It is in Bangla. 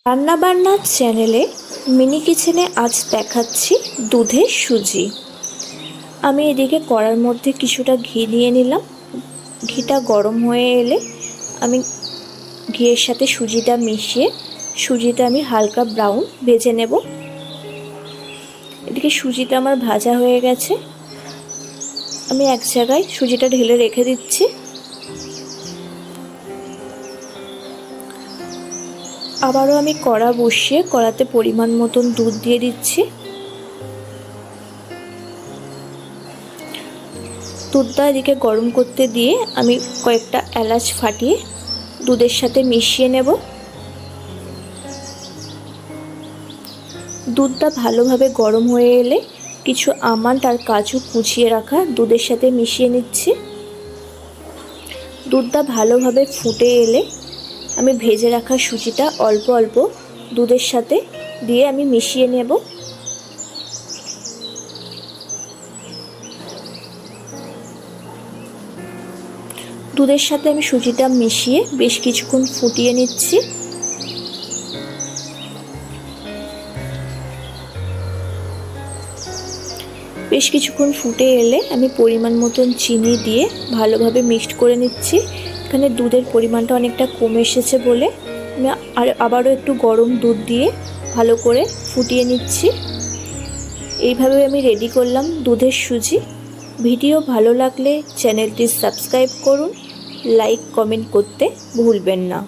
রান্নাবান্না চ্যানেলে মিনি কিচেনে আজ দেখাচ্ছি দুধের সুজি। আমি এদিকে কড়ার মধ্যে কিছুটা ঘি দিয়ে নিলাম। ঘিটা গরম হয়ে এলে আমি ঘিয়ের সাথে সুজিটা মিশিয়ে সুজিটা আমি হালকা ব্রাউন ভেজে নেব। এদিকে সুজিটা আমার ভাজা হয়ে গেছে। আমি এক জায়গায় সুজিটা ঢেলে রেখে দিচ্ছি। আবারও আমি কড়া বসিয়ে কড়াতে পরিমাণ মতন দুধ দিয়ে দিচ্ছি। দুধটা এদিকে গরম করতে দিয়ে আমি কয়েকটা এলাচ ফাটিয়ে দুধের সাথে মিশিয়ে নেব। দুধটা ভালোভাবে গরম হয়ে এলে কিছু আমন্ড আর কাজু কুচিয়ে রাখা দুধের সাথে মিশিয়ে নিচ্ছি। দুধটা ভালোভাবে ফুটে এলে আমি ভেজে রাখা সুজিটা অল্প অল্প দুধের সাথে দিয়ে আমি মিশিয়ে নেব। দুধের সাথে আমি সুজিটা মিশিয়ে বেশ কিছুক্ষণ ফুটিয়ে নিচ্ছি। বেশ কিছুক্ষণ ফুটে এলে আমি পরিমাণ মতন চিনি দিয়ে ভালোভাবে মিক্সড করে নিচ্ছি। এখানে দুধের পরিমাণটা অনেকটা কমে এসেছে বলে আমি আবারও একটু গরম দুধ দিয়ে ভালো করে ফুটিয়ে নিচ্ছি। এইভাবে আমি রেডি করলাম দুধের সুজি। ভিডিও ভালো লাগলে চ্যানেলটি সাবস্ক্রাইব করুন, লাইক কমেন্ট করতে ভুলবেন না।